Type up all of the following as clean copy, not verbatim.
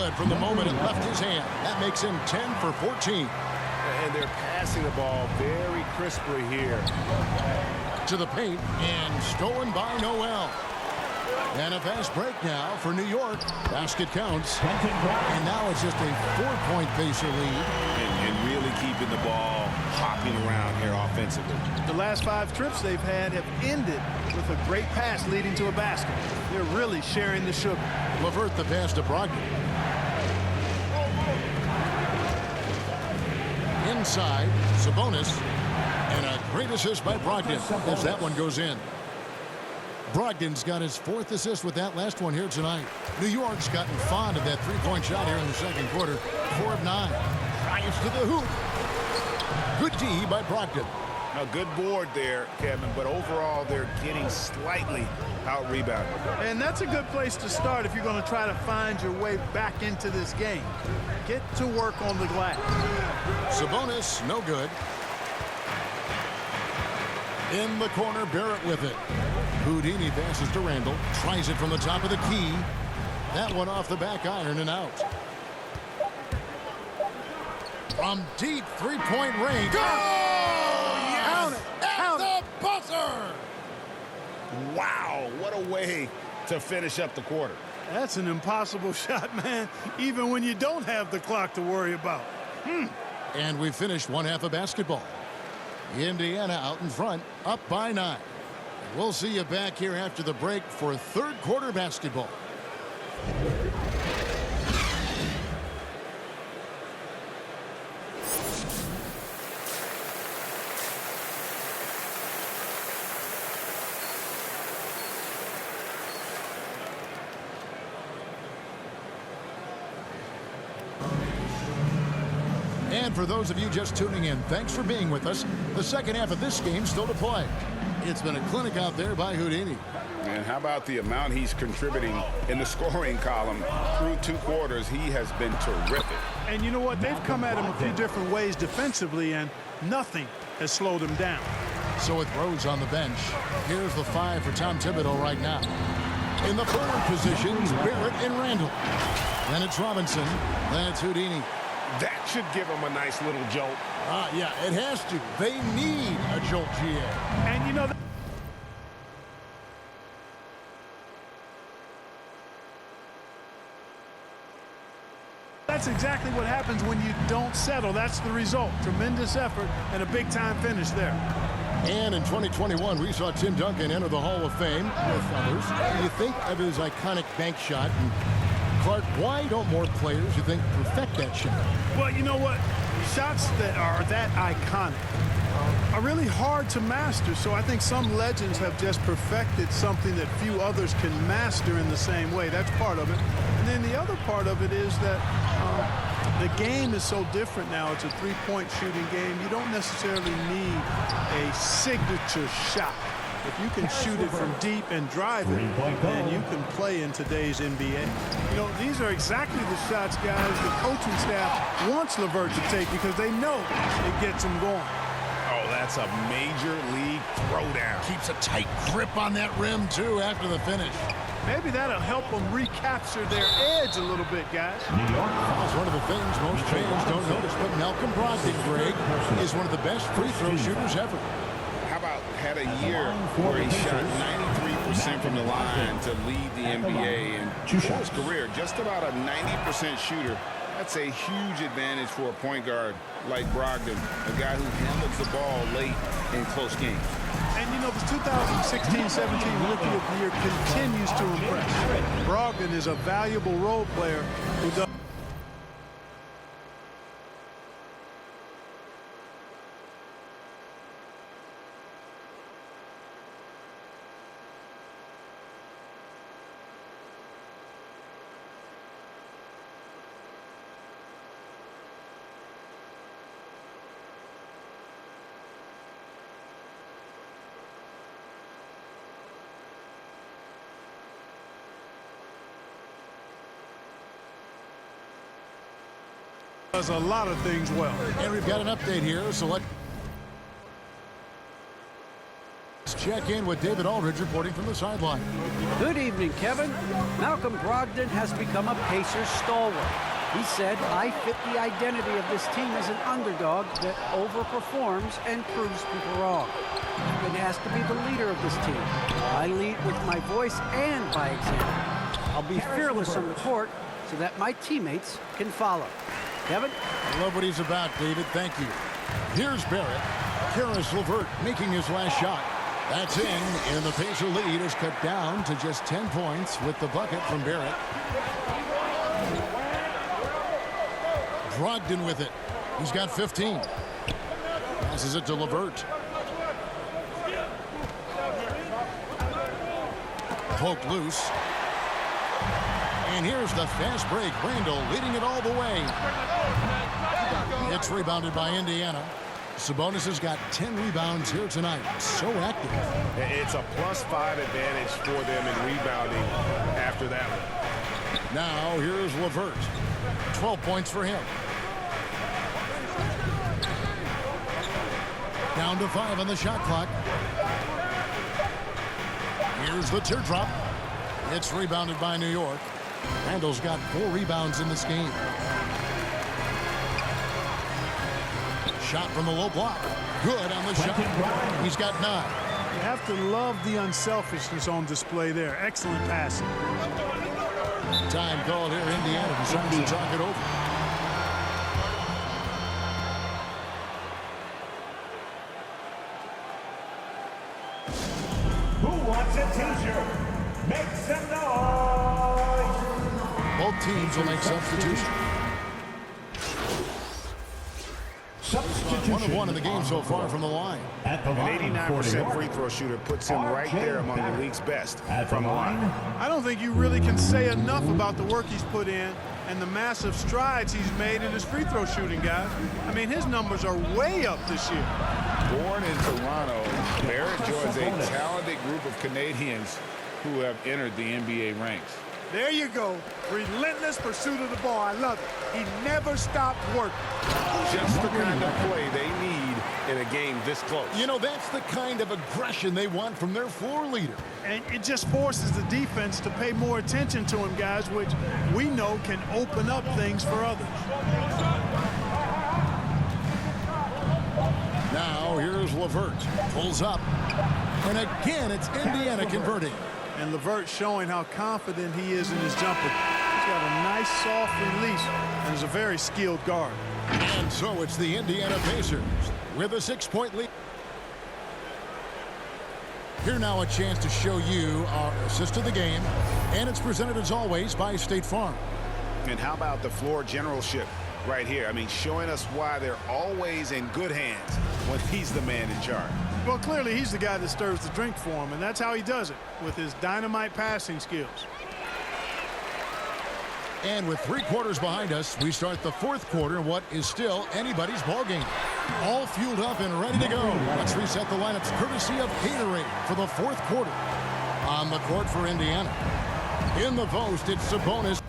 good from the moment it left his hand. That makes him 10 for 14. And they're passing the ball very crisply here. To the paint, and stolen by Noel. And a fast break now for New York. Basket counts. And now it's just a 4-point Pacer lead. And really keeping the ball hopping around here offensively. The last 5 trips they've had have ended with a great pass leading to a basket. They're really sharing the sugar. LeVert the pass to Brogdon. Inside, Sabonis. And a great assist by Brogdon as that one goes in. Brogdon's got his 4th assist with that last one here tonight. New York's gotten fond of that 3-point shot here in the second quarter. 4 of 9. Drives to the hoop. Good D by Brogdon. A good board there, Kevin, but overall they're getting slightly out-rebounded. And that's a good place to start if you're going to try to find your way back into this game. Get to work on the glass. Sabonis, no good. In the corner, Barrett with it. Houdini passes to Randall. Tries it from the top of the key. That one off the back iron and out. From deep 3-point range. Go! Yes! Count it! At the buzzer! Wow, what a way to finish up the quarter. That's an impossible shot, man, even when you don't have the clock to worry about. And we finished one half of basketball. Indiana out in front, up by 9. We'll see you back here after the break for third quarter basketball. And for those of you just tuning in, thanks for being with us. The second half of this game still to play. It's been a clinic out there by Houdini. And how about the amount he's contributing in the scoring column through 2 quarters? He has been terrific. And you know what? They've come at him a few different ways defensively, and nothing has slowed him down. So with Rose on the bench, here's the 5 for Tom Thibodeau right now. In the forward positions, Barrett and Randall. Then it's Robinson. Then it's Houdini. That should give him a nice little jolt. Yeah, it has to. They need a jolt, GA. And you know, that's exactly what happens when you don't settle. That's the result. Tremendous effort and a big-time finish there. And in 2021, we saw Tim Duncan enter the Hall of Fame with others. You think of his iconic bank shot. And Clark, why don't more players, you think, perfect that shot? Well, you know what? Shots that are that iconic are really hard to master. So I think some legends have just perfected something that few others can master in the same way. That's part of it. And then the other part of it is that the game is so different now. It's a 3-point shooting game. You don't necessarily need a signature shot. If you can shoot it from deep and drive it, then you can play in today's NBA. You know, these are exactly the shots, guys, the coaching staff wants LeVert to take because they know it gets him going. Oh, that's a major league throwdown. Keeps a tight grip on that rim, too, after the finish. Maybe that'll help them recapture their edge a little bit, guys. That's one of the things most fans don't notice, but Malcolm Brogdon, Greg, is one of the best free throw shooters ever. How about had a year where he shot 93% from the line to lead the NBA, and for his career, just about a 90% shooter. That's a huge advantage for a point guard like Brogdon, a guy who handles the ball late in close games. And, you know, the 2016-17 Rookie of the Year continues to impress. Brogdon is a valuable role player who does. Does a lot of things well. And we've got an update here, so let's check in with David Aldridge reporting from the sideline. Good evening, Kevin. Malcolm Brogdon has become a Pacers stalwart. He said, I fit the identity of this team as an underdog that overperforms and proves people wrong. I've been asked to be the leader of this team. I lead with my voice and by example. I'll be fearless on the court so that my teammates can follow. Kevin? I love what he's about, David. Thank you. Here's Barrett. Karis LeVert making his last shot. That's in, and the Pacer lead is cut down to just 10 points with the bucket from Barrett. Brogdon with it. He's got 15. Passes it to LeVert. Poked loose. And here's the fast break. Randall leading it all the way. It's rebounded by Indiana. Sabonis has got 10 rebounds here tonight. So active. It's a +5 advantage for them in rebounding after that one. Now here's LeVert. 12 points for him. Down to 5 on the shot clock. Here's the teardrop. It's rebounded by New York. Randall's got 4 rebounds in this game. Shot from the low block. Good on the shot. He's got 9. You have to love the unselfishness on display there. Excellent passing. Time called here. Indiana decides to talk it over. Who wants a t-shirt? Make some noise! Both teams will make substitutions. One of one in the game so far from the line. At the line, An 89% free throw shooter puts him right there among the league's best from the line. I don't think you really can say enough about the work he's put in and the massive strides he's made in his free throw shooting, guys. I mean, his numbers are way up this year. Born in Toronto, Barrett joins a talented group of Canadians who have entered the NBA ranks. There you go. Relentless pursuit of the ball. I love it. He never stopped working. Just the kind of play they need in a game this close. You know, that's the kind of aggression they want from their floor leader. And it just forces the defense to pay more attention to him, guys, which we know can open up things for others. Now here's LeVert. Pulls up. And again, it's Indiana converting. And LeVert showing how confident he is in his jumper. He's got a nice soft release and is a very skilled guard. And so it's the Indiana Pacers with a 6-point lead. Here now a chance to show you our assist of the game. And it's presented as always by State Farm. And how about the floor generalship right here? I mean, showing us why they're always in good hands when he's the man in charge. Well, clearly he's the guy that stirs the drink for him, and that's how he does it, with his dynamite passing skills. And with 3 quarters behind us, we start the 4th quarter in what is still anybody's ball game. All fueled up and ready to go. Let's reset the lineups courtesy of Gatorade for the 4th quarter. On the court for Indiana. In the post, it's Sabonis.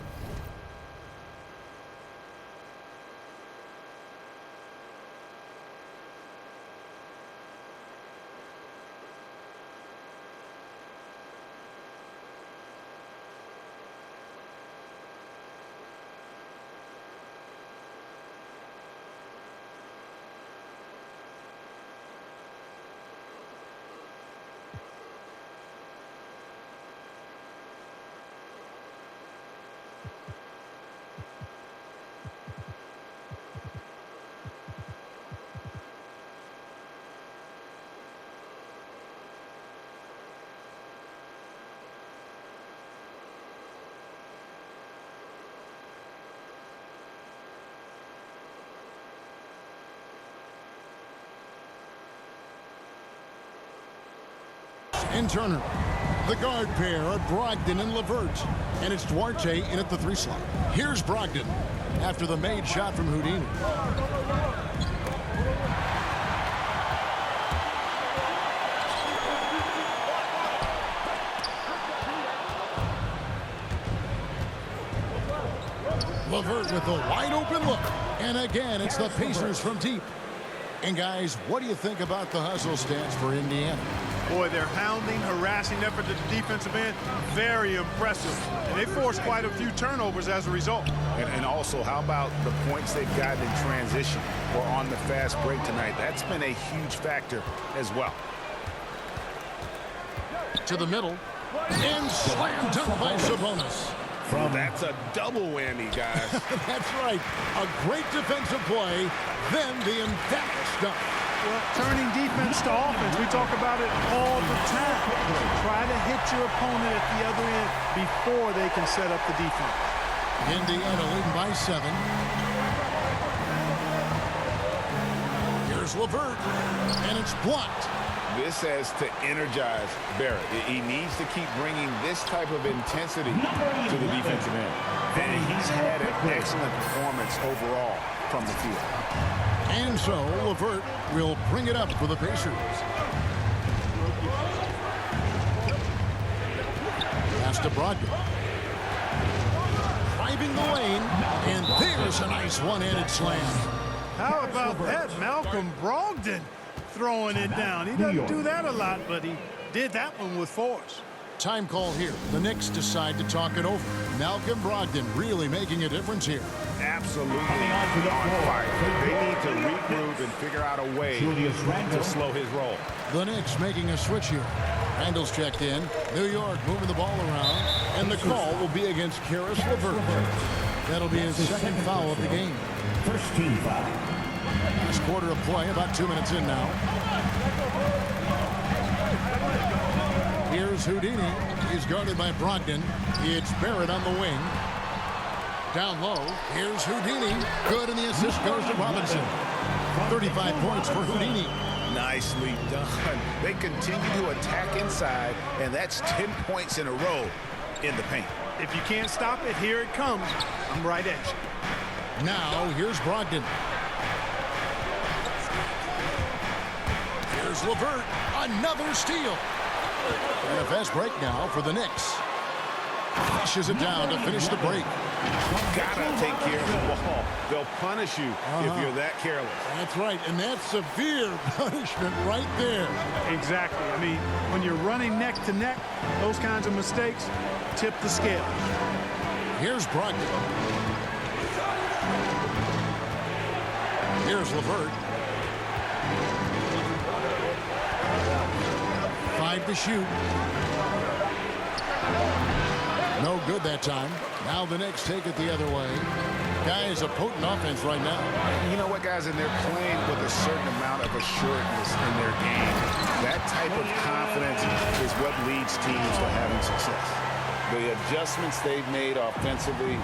And Turner. The guard pair are Brogdon and LeVert. And it's Duarte in at the 3 slot. Here's Brogdon after the made shot from Houdini. LeVert with a wide open look. And again, it's the Pacers from deep. And guys, what do you think about the hustle stats for Indiana? Boy, their hounding, harassing effort at the defensive end, very impressive. And they forced quite a few turnovers as a result. And also, how about the points they've gotten in transition or on the fast break tonight? That's been a huge factor as well. To the middle. And slam dunk by Sabonis. That's a double whammy, guys. That's right. A great defensive play, then the emphatic dunk. Well, turning defense to offense, we talk about it all the time. Try to hit your opponent at the other end before they can set up the defense. Indiana leading by 7. Here's LeVert, and it's blocked. This has to energize Barrett. He needs to keep bringing this type of intensity to the defensive end. And he's had an excellent performance overall from the field. And so LeVert will bring it up for the Pacers. Pass to Brogdon. Driving the lane, and there's a nice one-handed slam. How about that? Malcolm Brogdon throwing it down. He doesn't do that a lot, but he did that one with force. Time call here. The Knicks decide to talk it over. Malcolm Brogdon really making a difference here. Absolutely on fire. They need to regroup and figure out a way to slow his roll. The Knicks making a switch here. Randall's checked in. New York moving the ball around. And the call will be against Caris LeVert. That'll be his second foul of the game. First team foul. Last quarter of play, about 2 minutes in now. Here's Houdini. He's guarded by Brogdon. It's Barrett on the wing. Down low. Here's Houdini. Good, and the assist goes to Robinson. 35 points for Houdini. Nicely done. They continue to attack inside, and that's 10 points in a row in the paint. If you can't stop it, here it comes. I'm right at you. Now, here's Brogdon. Here's LeVert. Another steal. And a fast break now for the Knicks. Flushes it down to finish the break. Gotta take care of the ball. They'll punish you if you're that careless. That's right, and that's severe punishment right there. Exactly. I mean, when you're running neck to neck, those kinds of mistakes tip the scale. Here's Brogdon. Here's LeVert. 5 to shoot. No good that time. Now the Knicks take it the other way. Guys, a potent offense right now. You know what, guys? And they're playing with a certain amount of assuredness in their game. That type of confidence is what leads teams to having success. The adjustments they've made offensively,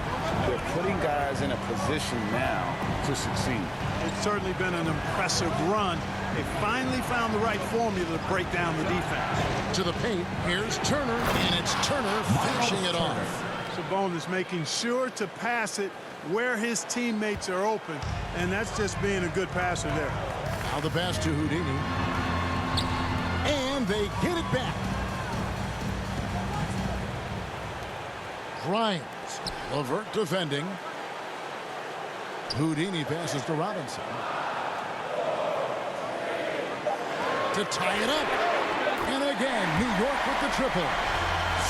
they're putting guys in a position now to succeed. It's certainly been an impressive run. They finally found the right formula to break down the defense. To the paint, here's Turner, and it's Turner finishing it off. Sabonis making sure to pass it where his teammates are open, and that's just being a good passer there. Now the pass to Houdini. And they get it back. Grimes. LeVert defending. Houdini passes to Robinson. To tie it up. And again, New York with the triple.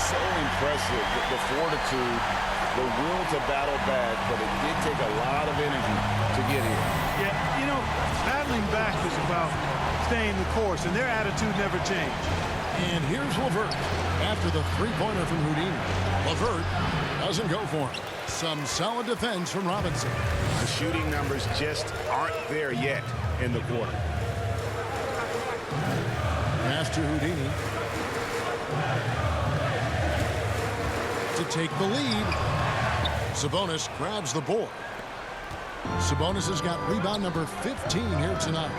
So impressive, the fortitude, the will to battle back, but it did take a lot of energy to get here. Yeah, you know, battling back is about staying the course, and their attitude never changed. And here's LeVert after the three-pointer from Houdini. LeVert doesn't go for him. Some solid defense from Robinson. The shooting numbers just aren't there yet in the quarter. Pass to Houdini. To take the lead. Sabonis grabs the board. Sabonis has got rebound number 15 here tonight.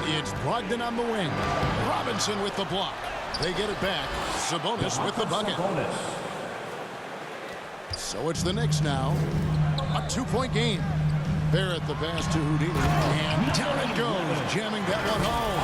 It's Brogdon on the wing. Robinson with the block. They get it back. Sabonis with the bucket. So it's the Knicks now. A 2-point game. Barrett the pass to Houdini. And down it goes, jamming that one home.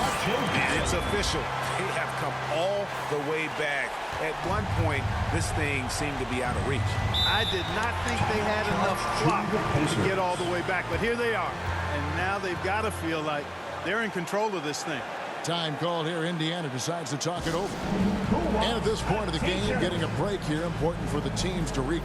And it's official. They have come all the way back. At one point, this thing seemed to be out of reach. I did not think they had enough clock to get all the way back, but here they are. And now they've got to feel like They're in control of this thing. Time called here. Indiana decides to talk it over. And at this point of the game, getting a break here, important for the teams to regroup.